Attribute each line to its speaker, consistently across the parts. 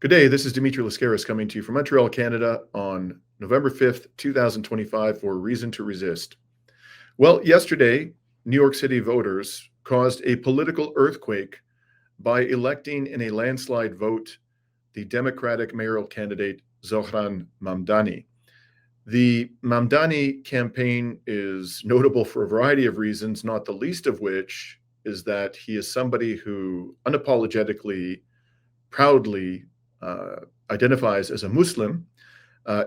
Speaker 1: Good day. This is Dimitri Lascaris coming to you from Montreal, Canada on November 5th, 2025 for Reason to Resist. Well, yesterday, New York City voters caused a political earthquake by electing in a landslide vote the Democratic mayoral candidate Zohran Mamdani. The Mamdani campaign is notable for a variety of reasons, not the least of which is that he is somebody who unapologetically, proudly identifies as a Muslim.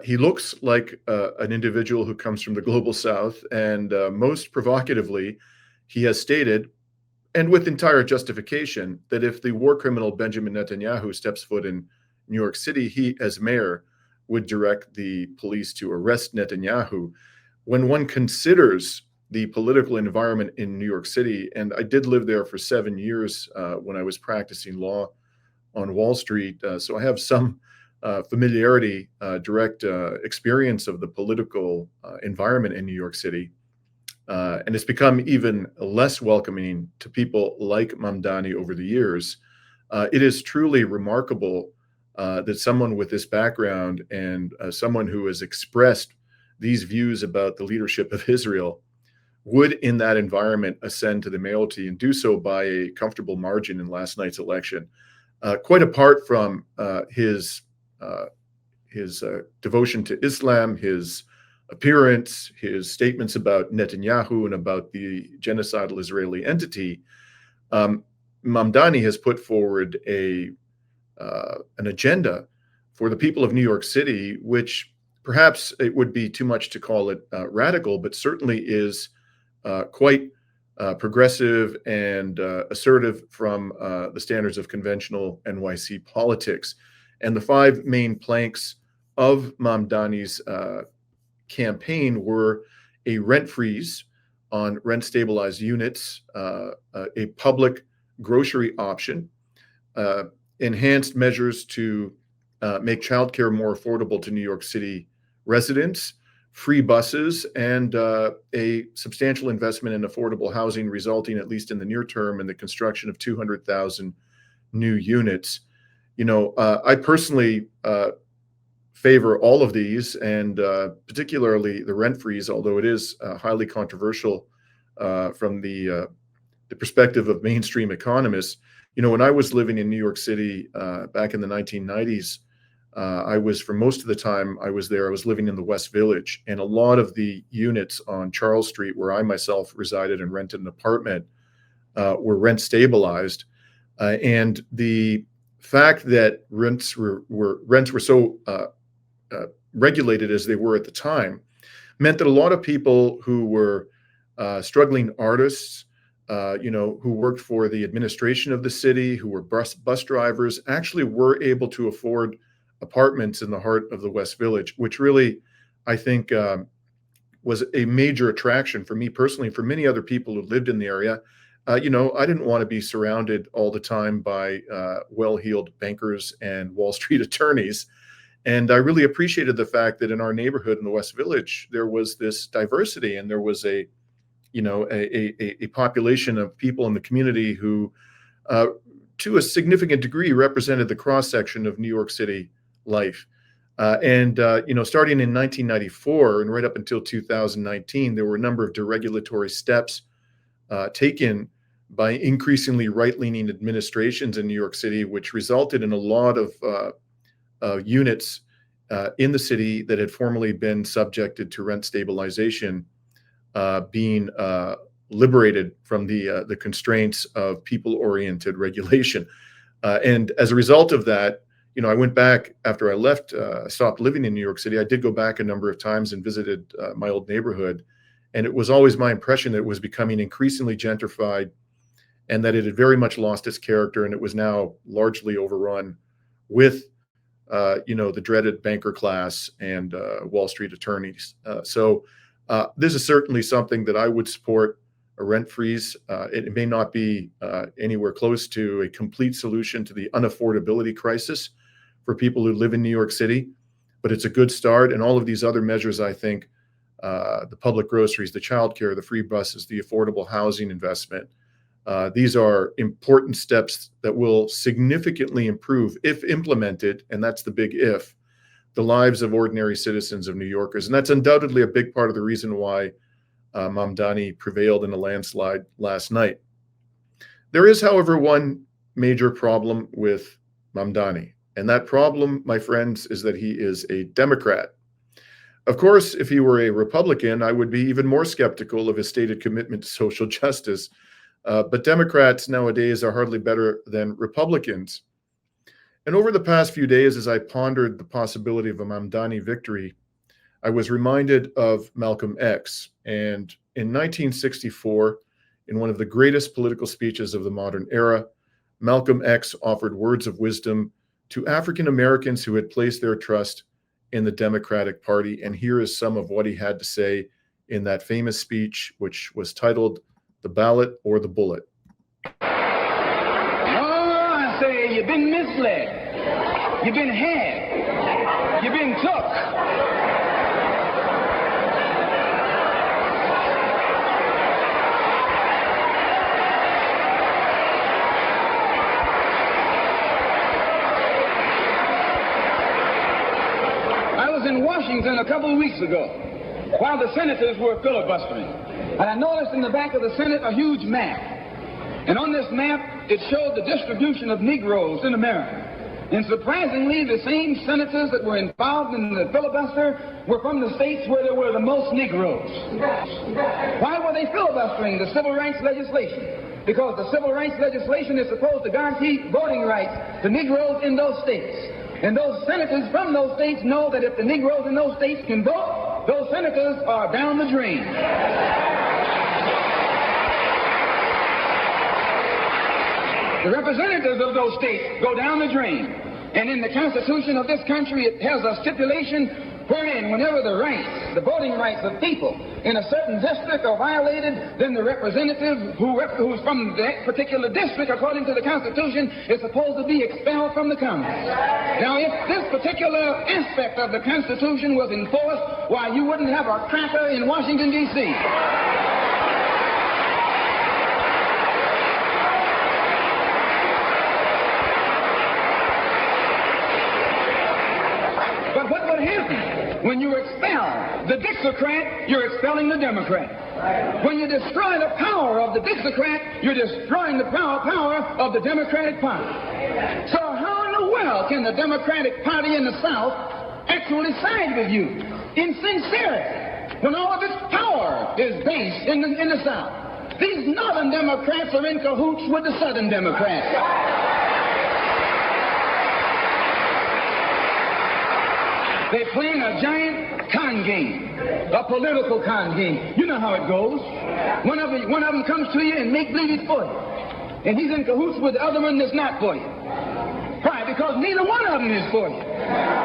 Speaker 1: He looks like an individual who comes from the global south, and most provocatively, he has stated, and with entire justification, that if the war criminal Benjamin Netanyahu steps foot in New York City, he, as mayor, would direct the police to arrest Netanyahu. When one considers the political environment in New York City, and I did live there for 7 years when I was practicing law on Wall Street, so I have some familiarity, direct experience of the political environment in New York City. And it's become even less welcoming to people like Mamdani over the years. It is truly remarkable that someone with this background and someone who has expressed these views about the leadership of Israel would, in that environment, ascend to the mayoralty and do so by a comfortable margin in last night's election. Quite apart from his devotion to Islam, his appearance, his statements about Netanyahu and about the genocidal Israeli entity, Mamdani has put forward an agenda for the people of New York City, which perhaps it would be too much to call it radical, but certainly is quite progressive and assertive from the standards of conventional NYC politics. And the five main planks of Mamdani's campaign were a rent freeze on rent stabilized units, a public grocery option, enhanced measures to make childcare more affordable to New York City residents, free buses, and a substantial investment in affordable housing, resulting, at least in the near term, in the construction of 200,000 new units. I personally favor all of these, and particularly the rent freeze, although it is highly controversial from the perspective of mainstream economists. When I was living in New York City back in the 1990s, for most of the time I was there, I was living in the West Village, and a lot of the units on Charles Street, where I myself resided and rented an apartment, were rent stabilized. And the fact that rents were so regulated as they were at the time meant that a lot of people who were struggling artists, who worked for the administration of the city, who were bus drivers, actually were able to afford apartments in the heart of the West Village, which really, I think, was a major attraction for me personally, for many other people who lived in the area. I didn't want to be surrounded all the time by well-heeled bankers and Wall Street attorneys. And I really appreciated the fact that in our neighborhood in the West Village, there was this diversity, and there was a population of people in the community who, to a significant degree, represented the cross-section of New York City life. Starting in 1994 and right up until 2019, there were a number of deregulatory steps taken by increasingly right-leaning administrations in New York City, which resulted in a lot of units in the city that had formerly been subjected to rent stabilization being liberated from the constraints of people-oriented regulation. And as a result of that, I went back after I left, stopped living in New York City. I did go back a number of times and visited my old neighborhood. And it was always my impression that it was becoming increasingly gentrified and that it had very much lost its character, and it was now largely overrun with, the dreaded banker class and Wall Street attorneys. So this is certainly something that I would support, a rent freeze. It may not be anywhere close to a complete solution to the unaffordability crisis for people who live in New York City, but it's a good start. And all of these other measures, I think, the public groceries, the childcare, the free buses, the affordable housing investment, These are important steps that will significantly improve, if implemented, and that's the big if, the lives of ordinary citizens of New Yorkers. And that's undoubtedly a big part of the reason why Mamdani prevailed in a landslide last night. There is, however, one major problem with Mamdani. And that problem, my friends, is that he is a Democrat. Of course, if he were a Republican, I would be even more skeptical of his stated commitment to social justice. But Democrats nowadays are hardly better than Republicans. And over the past few days, as I pondered the possibility of a Mamdani victory, I was reminded of Malcolm X. And in 1964, in one of the greatest political speeches of the modern era, Malcolm X offered words of wisdom to African Americans who had placed their trust in the Democratic Party. And here is some of what he had to say in that famous speech, which was titled "The Ballot or the Bullet."
Speaker 2: Oh, I say, you've been misled. You've been had. You've been took. In Washington a couple of weeks ago, while the senators were filibustering, and I noticed in the back of the Senate a huge map. And on this map, it showed the distribution of Negroes in America. And surprisingly, the same senators that were involved in the filibuster were from the states where there were the most Negroes. Why were they filibustering the civil rights legislation? Because the civil rights legislation is supposed to guarantee voting rights to Negroes in those states. And those senators from those states know that if the Negroes in those states can vote, those senators are down the drain. The representatives of those states go down the drain. And in the Constitution of this country, it has a stipulation wherein whenever the rights, the voting rights of people in a certain district are violated, then the representative who's from that particular district, according to the Constitution, is supposed to be expelled from the Congress. Now, if this particular aspect of the Constitution was enforced, why, you wouldn't have a cracker in Washington, D.C. But what would happen? When you expel the Dixiecrat, you're expelling the Democrat. When you destroy the power of the Dixiecrat, you're destroying the power of the Democratic Party. So how in the world can the Democratic Party in the South actually side with you in sincerity when all of its power is based in the South? These Northern Democrats are in cahoots with the Southern Democrats. They're playing a giant con game, a political con game. You know how it goes. One of them comes to you and make believe he's for you. And he's in cahoots with the other one that's not for you. Why? Because neither one of them is for you.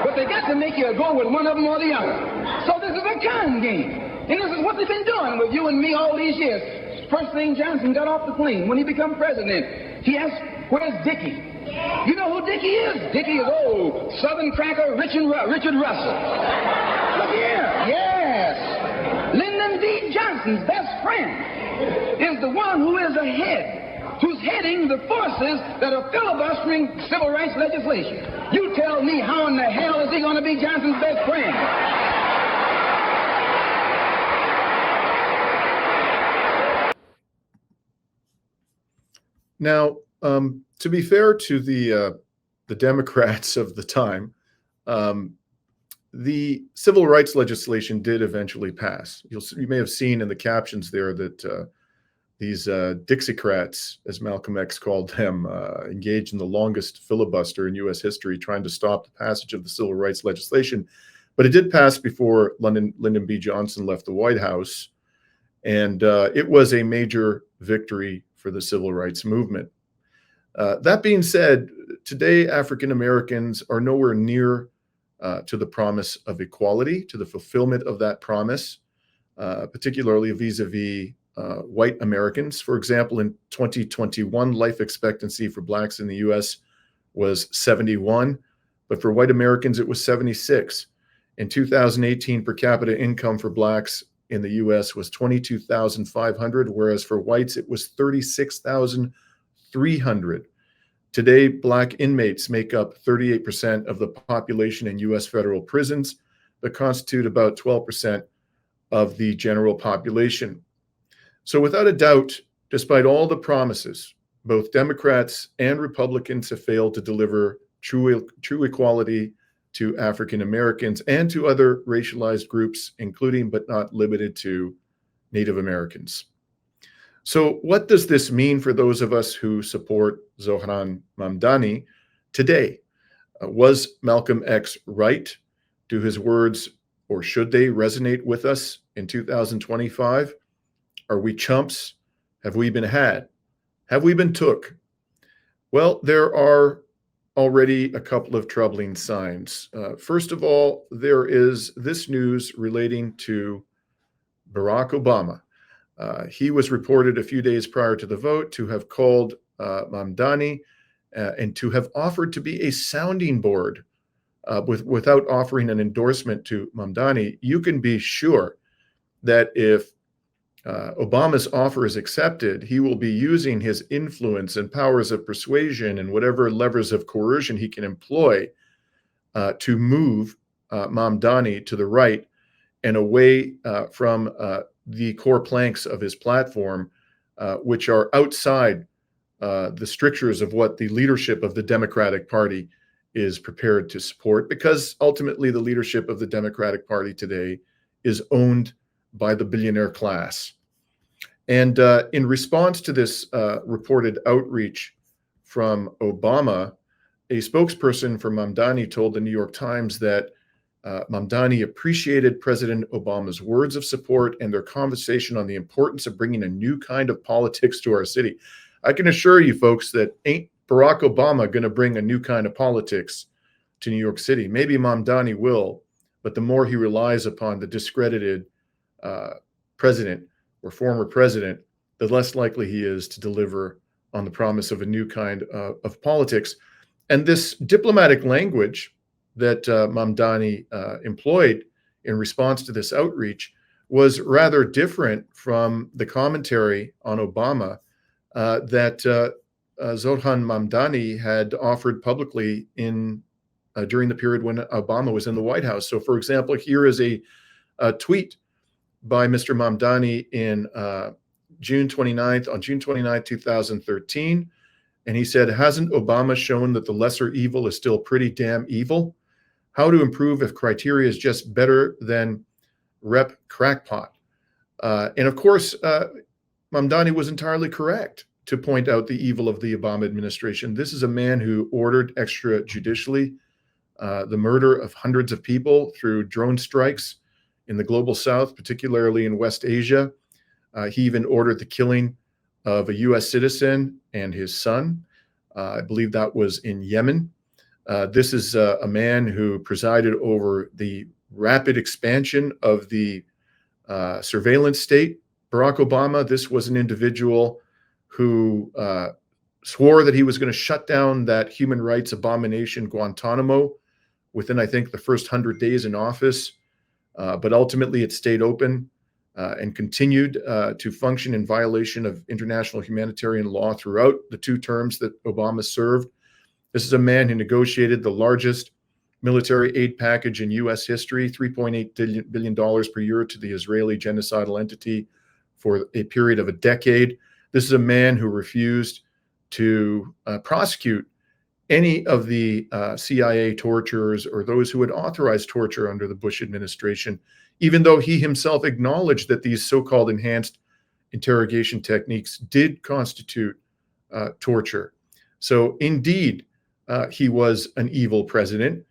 Speaker 2: But they got to make you go with one of them or the other. So this is a con game. And this is what they've been doing with you and me all these years. First thing Johnson got off the plane when he became president, he asked, "Where's Dickie?" You know who Dickie is? Dickie is old Southern cracker Richard Russell. Look here. Yes. Lyndon B. Johnson's best friend is the one who is ahead, who's heading the forces that are filibustering civil rights legislation. You tell me, how in the hell is he going to be Johnson's best friend?
Speaker 1: Now, to be fair to the Democrats of the time, the civil rights legislation did eventually pass. You may have seen in the captions there that these Dixiecrats, as Malcolm X called them, engaged in the longest filibuster in U.S. history, trying to stop the passage of the civil rights legislation. But it did pass before Lyndon B. Johnson left the White House, and it was a major victory for the civil rights movement. That being said, today African Americans are nowhere near to the promise of equality, to the fulfillment of that promise, particularly vis-a-vis white Americans. For example, in 2021, life expectancy for blacks in the U.S. was 71, but for white Americans, it was 76. In 2018, per capita income for blacks in the US was 22,500, whereas for whites it was 36,300. Today, Black inmates make up 38% of the population in US federal prisons, but constitute about 12% of the general population. So without a doubt, despite all the promises, both Democrats and Republicans have failed to deliver true equality to African Americans and to other racialized groups, including but not limited to Native Americans. So what does this mean for those of us who support Zohran Mamdani today? Was Malcolm X right? Do his words, or should they, resonate with us in 2025? Are we chumps? Have we been had? Have we been took? Well, there are already a couple of troubling signs. First of all, there is this news relating to Barack Obama. He was reported a few days prior to the vote to have called Mamdani and to have offered to be a sounding board without offering an endorsement to Mamdani. You can be sure that if Obama's offer is accepted, he will be using his influence and powers of persuasion and whatever levers of coercion he can employ to move Mamdani to the right and away from the core planks of his platform, which are outside the strictures of what the leadership of the Democratic Party is prepared to support, because ultimately the leadership of the Democratic Party today is owned by the billionaire class. And in response to this reported outreach from Obama, a spokesperson for Mamdani told the New York Times that Mamdani appreciated President Obama's words of support and their conversation on the importance of bringing a new kind of politics to our city. I can assure you folks that ain't Barack Obama going to bring a new kind of politics to New York City. Maybe Mamdani will, but the more he relies upon the discredited president or former president, the less likely he is to deliver on the promise of a new kind of politics. And this diplomatic language that Mamdani employed in response to this outreach was rather different from the commentary on Obama that Zohan Mamdani had offered publicly during the period when Obama was in the White House. So, for example, here is a tweet by Mr. Mamdani on June 29th, 2013. And he said, "Hasn't Obama shown that the lesser evil is still pretty damn evil? How to improve if criteria is just better than Rep Crackpot?" And of course, Mamdani was entirely correct to point out the evil of the Obama administration. This is a man who ordered extrajudicially the murder of hundreds of people through drone strikes in the global south, particularly in West Asia. He even ordered the killing of a US citizen and his son. I believe that was in Yemen. This is a man who presided over the rapid expansion of the surveillance state. Barack Obama, this was an individual who swore that he was going to shut down that human rights abomination Guantanamo within, I think, the first 100 days in office. But ultimately it stayed open and continued to function in violation of international humanitarian law throughout the 2 terms that Obama served. This is a man who negotiated the largest military aid package in U.S. history, $3.8 billion per year to the Israeli genocidal entity for a period of a decade. This is a man who refused to prosecute any of the CIA torturers or those who had authorized torture under the Bush administration, even though he himself acknowledged that these so-called enhanced interrogation techniques did constitute torture. So indeed, he was an evil president,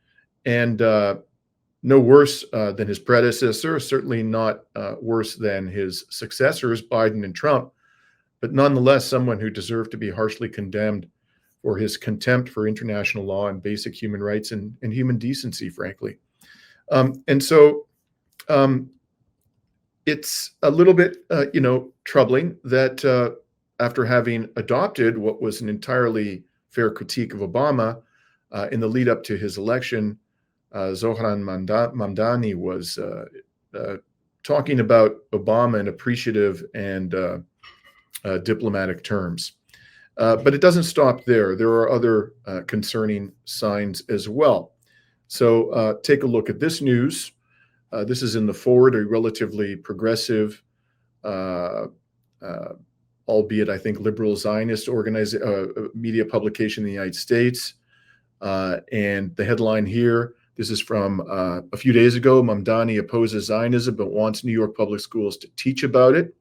Speaker 1: and no worse than his predecessor, certainly not worse than his successors, Biden and Trump, but nonetheless someone who deserved to be harshly condemned for his contempt for international law and basic human rights and human decency, frankly. And so it's a little bit, troubling that after having adopted what was an entirely fair critique of Obama in the lead up to his election, Zohran Mamdani was talking about Obama in appreciative and diplomatic terms. But it doesn't stop there. There are other concerning signs as well. So take a look at this news. This is in the Forward, a relatively progressive, albeit I think liberal Zionist media publication in the United States. And the headline here, this is from a few days ago: Mamdani opposes Zionism but wants New York public schools to teach about it.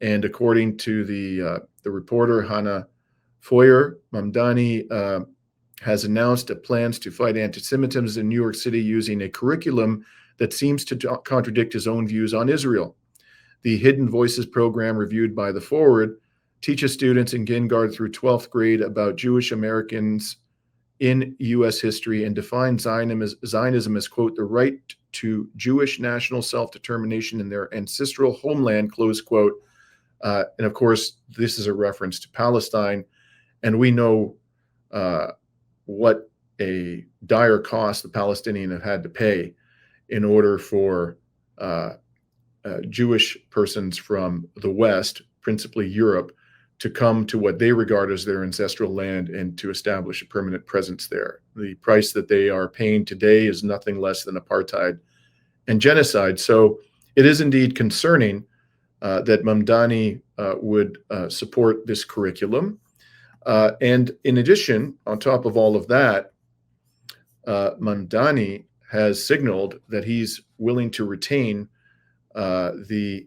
Speaker 1: And according to the reporter, Hannah Foyer, Mamdani has announced plans to fight anti-Semitism in New York City using a curriculum that seems to contradict his own views on Israel. The Hidden Voices program, reviewed by the Forward, teaches students in kindergarten through 12th grade about Jewish Americans in U.S. history and defines Zionism as, quote, the right to Jewish national self-determination in their ancestral homeland, close quote. And of course, this is a reference to Palestine. And we know what a dire cost the Palestinians have had to pay in order for Jewish persons from the West, principally Europe, to come to what they regard as their ancestral land and to establish a permanent presence there. The price that they are paying today is nothing less than apartheid and genocide. So it is indeed concerning that Mamdani would support this curriculum. And in addition, on top of all of that, Mandani has signaled that he's willing to retain the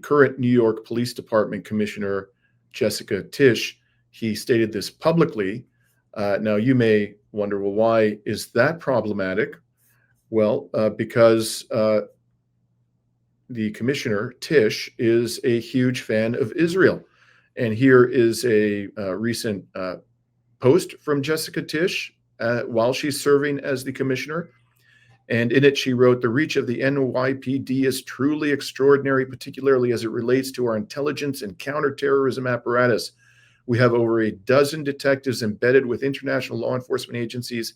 Speaker 1: current New York Police Department Commissioner, Jessica Tisch. He stated this publicly. Now, you may wonder, well, why is that problematic? Well, because the commissioner, Tisch, is a huge fan of Israel. And here is a recent post from Jessica Tisch while she's serving as the commissioner. And in it, she wrote, "The reach of the NYPD is truly extraordinary, particularly as it relates to our intelligence and counterterrorism apparatus. We have over a dozen detectives embedded with international law enforcement agencies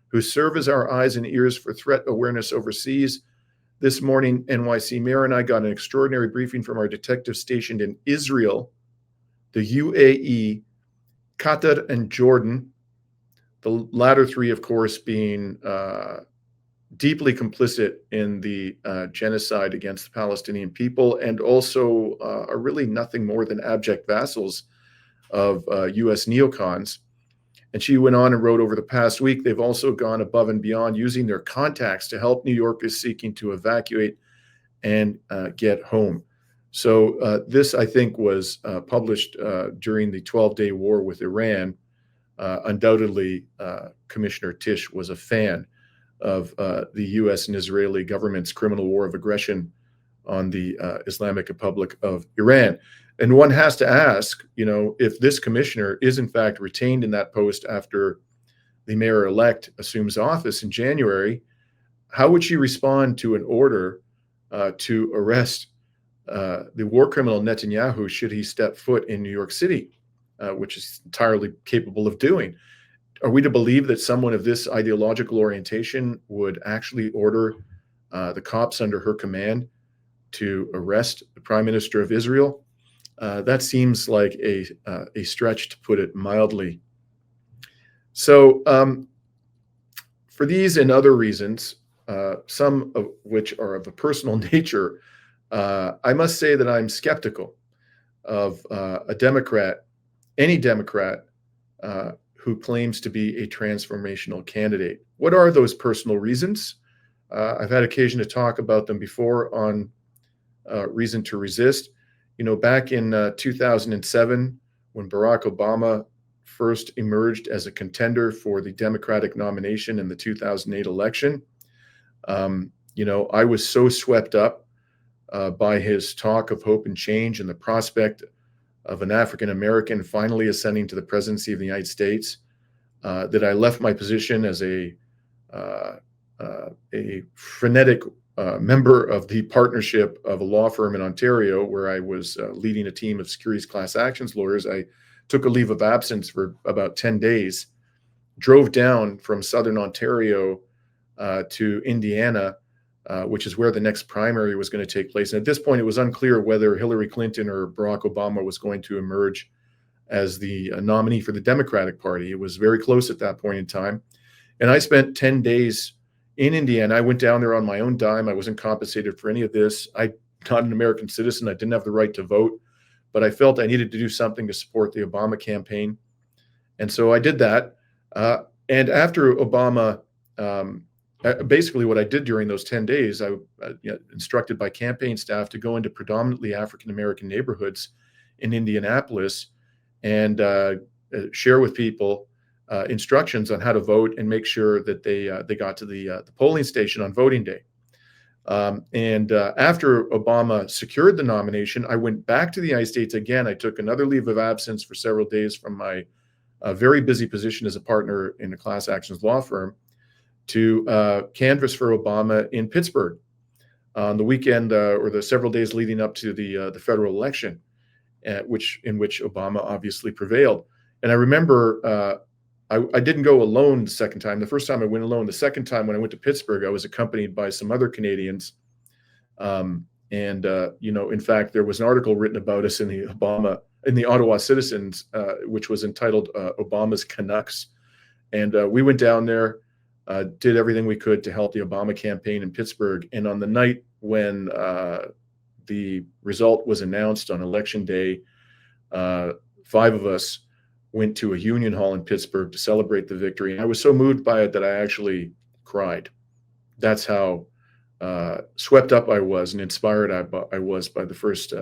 Speaker 1: who serve as our eyes and ears for threat awareness overseas. This morning, NYC Mayor and I got an extraordinary briefing from our detectives stationed in Israel, the UAE, Qatar, and Jordan, the latter three, of course, being deeply complicit in the genocide against the Palestinian people, and also are really nothing more than abject vassals of U.S. neocons." And she went on and wrote, "Over the past week, they've also gone above and beyond, using their contacts to help New Yorkers seeking to evacuate and get home." So this, I think, was published during the 12-day war with Iran. Undoubtedly, Commissioner Tisch was a fan of the U.S. and Israeli government's criminal war of aggression on the Islamic Republic of Iran. And one has to ask, if this commissioner is in fact retained in that post after the mayor-elect assumes office in January, how would she respond to an order to arrest the war criminal Netanyahu should he step foot in New York City, which is entirely capable of doing? Are we to believe that someone of this ideological orientation would actually order the cops under her command to arrest the Prime Minister of Israel? That seems like a stretch, to put it mildly. So for these and other reasons, some of which are of a personal nature, I must say that I'm skeptical of a Democrat, any Democrat, who claims to be a transformational candidate. What are those personal reasons? I've had occasion to talk about them before on Reason to Resist. Back in 2007, when Barack Obama first emerged as a contender for the Democratic nomination in the 2008 election, I was so swept up by his talk of hope and change and the prospect of an African American finally ascending to the presidency of the United States, that I left my position as a frenetic member of the partnership of a law firm in Ontario, where I was leading a team of securities class actions lawyers. I took a leave of absence for about 10 days, drove down from Southern Ontario to Indiana which is where the next primary was going to take place. And at this point, it was unclear whether Hillary Clinton or Barack Obama was going to emerge as the nominee for the Democratic Party. It was very close at that point in time. And I spent 10 days in Indiana. I went down there on my own dime. I wasn't compensated for any of this. I'm not an American citizen. I didn't have the right to vote, but I felt I needed to do something to support the Obama campaign. And so I did that. And after Obama, basically what I did during those 10 days, I instructed my campaign staff to go into predominantly African-American neighborhoods in Indianapolis and share with people instructions on how to vote and make sure that they got to the polling station on voting day. After Obama secured the nomination, I went back to the United States again. I took another leave of absence for several days from my very busy position as a partner in a class actions law firm to canvass for Obama in Pittsburgh on the weekend or the several days leading up to the federal election, in which Obama obviously prevailed. And I remember I didn't go alone the second time. The first time I went alone. The second time when I went to Pittsburgh, I was accompanied by some other Canadians. In fact, there was an article written about us in the Ottawa Citizens, which was entitled Obama's Canucks. And we went down there, did everything we could to help the Obama campaign in Pittsburgh. And on the night when the result was announced on election day, 5 of us went to a union hall in Pittsburgh to celebrate the victory. And I was so moved by it that I actually cried. That's how swept up I was and inspired I was by the first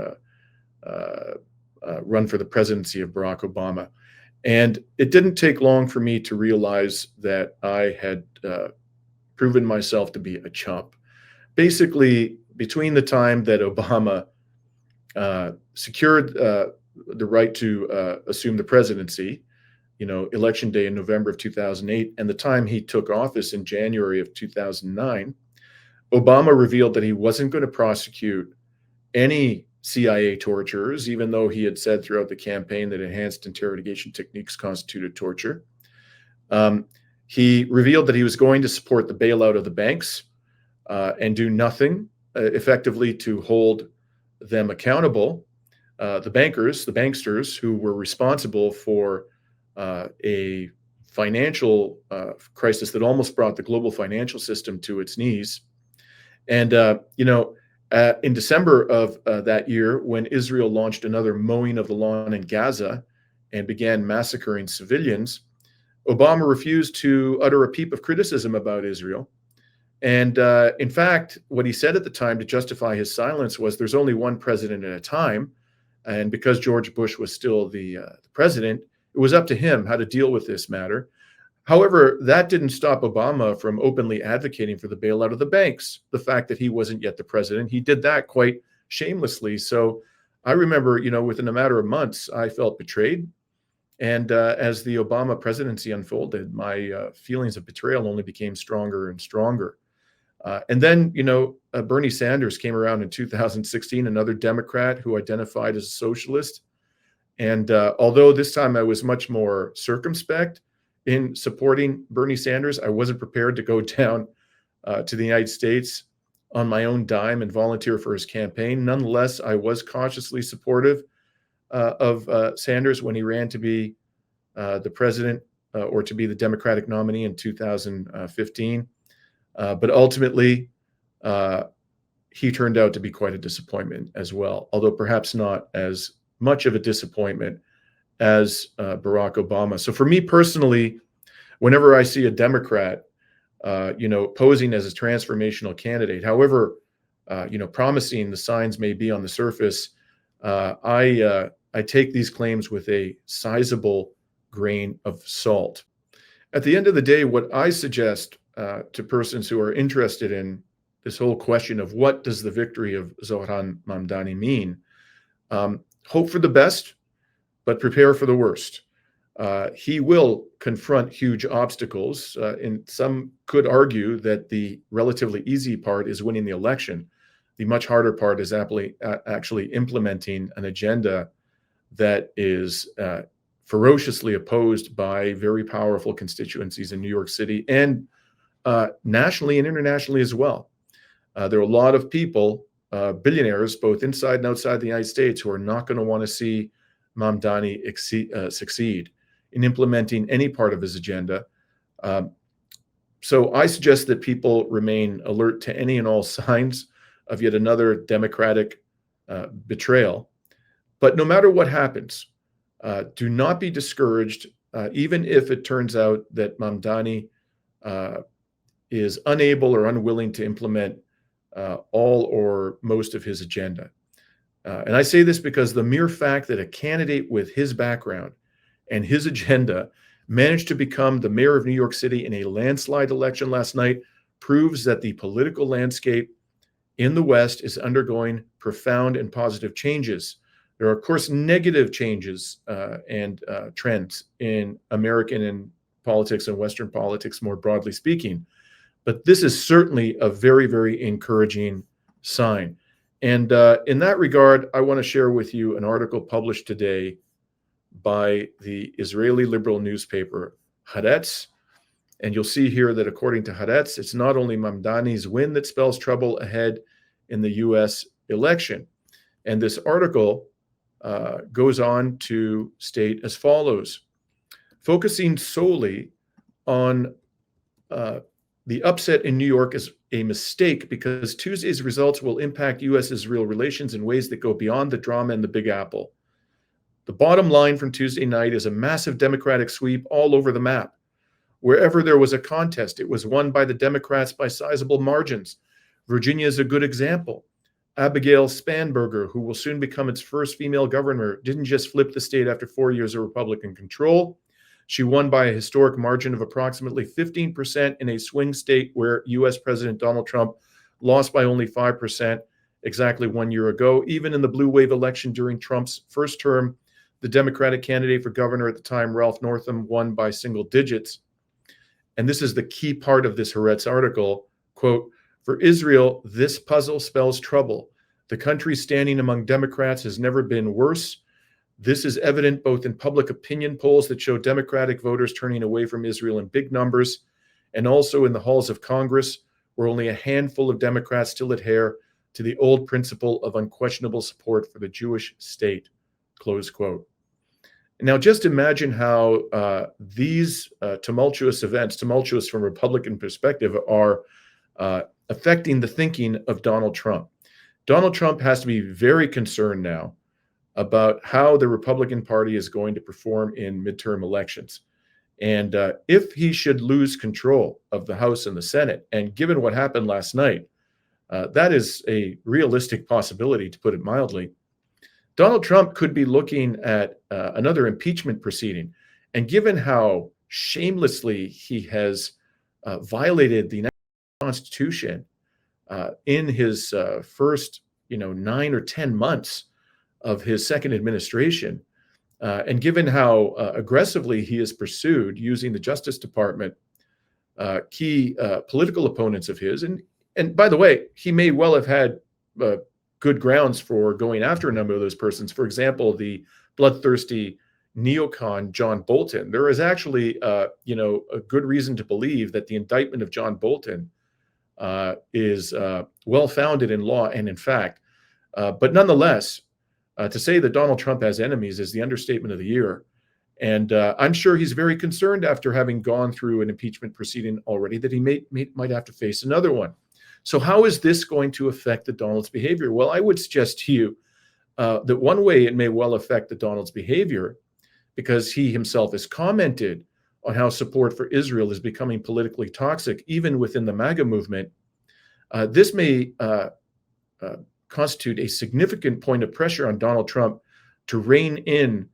Speaker 1: run for the presidency of Barack Obama. And it didn't take long for me to realize that I had proven myself to be a chump. Basically, between the time that Obama secured the right to assume the presidency, election day in November of 2008, and the time he took office in January of 2009, Obama revealed that he wasn't going to prosecute any CIA torturers, even though he had said throughout the campaign that enhanced interrogation techniques constituted torture. He revealed that he was going to support the bailout of the banks and do nothing effectively to hold them accountable. The banksters who were responsible for a financial crisis that almost brought the global financial system to its knees. And, in December of that year, when Israel launched another mowing of the lawn in Gaza and began massacring civilians, Obama refused to utter a peep of criticism about Israel. And in fact, what he said at the time to justify his silence was there's only one president at a time. And because George Bush was still the president, it was up to him how to deal with this matter. However, that didn't stop Obama from openly advocating for the bailout of the banks. The fact that he wasn't yet the president, he did that quite shamelessly. So I remember, within a matter of months, I felt betrayed. And as the Obama presidency unfolded, my feelings of betrayal only became stronger and stronger. And then, Bernie Sanders came around in 2016, another Democrat who identified as a socialist. And although this time I was much more circumspect in supporting Bernie Sanders, I wasn't prepared to go down to the United States on my own dime and volunteer for his campaign. Nonetheless, I was cautiously supportive of Sanders when he ran to be the president or to be the Democratic nominee in 2015. But ultimately, he turned out to be quite a disappointment as well, although perhaps not as much of a disappointment as Barack Obama. So for me personally, whenever I see a Democrat, posing as a transformational candidate, however, promising the signs may be on the surface, I take these claims with a sizable grain of salt. At the end of the day, what I suggest to persons who are interested in this whole question of what does the victory of Zohran Mamdani mean, hope for the best, but prepare for the worst. He will confront huge obstacles, and some could argue that the relatively easy part is winning the election. The much harder part is actually implementing an agenda that is ferociously opposed by very powerful constituencies in New York City and nationally and internationally as well. There are a lot of people, billionaires, both inside and outside the United States, who are not going to want to see Mamdani succeed in implementing any part of his agenda. So I suggest that people remain alert to any and all signs of yet another democratic betrayal. But no matter what happens, do not be discouraged, even if it turns out that Mamdani is unable or unwilling to implement all or most of his agenda. And I say this because the mere fact that a candidate with his background and his agenda managed to become the mayor of New York City in a landslide election last night proves that the political landscape in the West is undergoing profound and positive changes. There are, of course, negative changes and trends in American and politics and Western politics, more broadly speaking. But this is certainly a very, very encouraging sign. And in that regard, I want to share with you an article published today by the Israeli liberal newspaper Haaretz. And you'll see here that according to Haaretz, it's not only Mamdani's win that spells trouble ahead in the US election. And this article goes on to state as follows: focusing solely on the upset in New York is a mistake because Tuesday's results will impact US-Israel relations in ways that go beyond the drama in the Big Apple. The bottom line from Tuesday night is a massive Democratic sweep all over the map. Wherever there was a contest, it was won by the Democrats by sizable margins. Virginia is a good example. Abigail Spanberger, who will soon become its first female governor, didn't just flip the state after 4 years of Republican control. She won by a historic margin of approximately 15% in a swing state where U.S. President Donald Trump lost by only 5% exactly 1 year ago. Even in the blue wave election during Trump's first term, the Democratic candidate for governor at the time, Ralph Northam, won by single digits. And this is the key part of this Haaretz article, quote, "For Israel, this puzzle spells trouble. The country standing among Democrats has never been worse. This is evident both in public opinion polls that show Democratic voters turning away from Israel in big numbers, and also in the halls of Congress, where only a handful of Democrats still adhere to the old principle of unquestionable support for the Jewish state," close quote. Now, just imagine how these tumultuous events, tumultuous from a Republican perspective, are affecting the thinking of Donald Trump. Donald Trump has to be very concerned now about how the Republican Party is going to perform in midterm elections. And if he should lose control of the House and the Senate, and given what happened last night, that is a realistic possibility, to put it mildly, Donald Trump could be looking at another impeachment proceeding. And given how shamelessly he has violated the Constitution in his first 9 or 10 months of his second administration, and given how aggressively he has pursued using the Justice Department key political opponents of his, and by the way, he may well have had good grounds for going after a number of those persons. For example, the bloodthirsty neocon John Bolton. There is actually a good reason to believe that the indictment of John Bolton is well-founded in law and in fact. But nonetheless, to say that Donald Trump has enemies is the understatement of the year. And I'm sure he's very concerned after having gone through an impeachment proceeding already that he might have to face another one. So how is this going to affect the Donald's behavior? Well, I would suggest to you that one way it may well affect the Donald's behavior, because he himself has commented on how support for Israel is becoming politically toxic, even within the MAGA movement. This may constitute a significant point of pressure on Donald Trump to rein in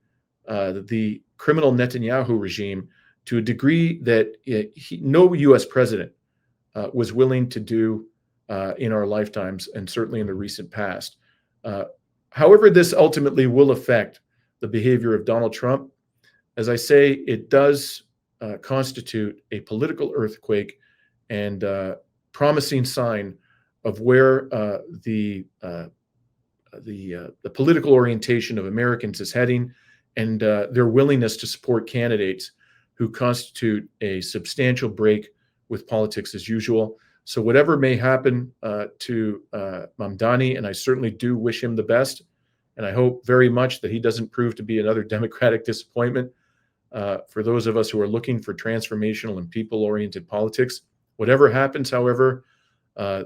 Speaker 1: the criminal Netanyahu regime to a degree that no U.S. president was willing to do in our lifetimes, and certainly in the recent past. However, this ultimately will affect the behavior of Donald Trump. As I say, it does constitute a political earthquake and promising sign of where the political orientation of Americans is heading, and their willingness to support candidates who constitute a substantial break with politics as usual. So whatever may happen to Mamdani, and I certainly do wish him the best, and I hope very much that he doesn't prove to be another Democratic disappointment for those of us who are looking for transformational and people-oriented politics. Whatever happens, however,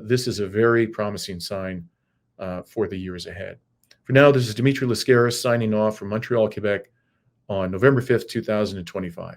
Speaker 1: this is a very promising sign for the years ahead. For now, this is Dimitri Lascaris signing off from Montreal, Quebec on November 5th, 2025.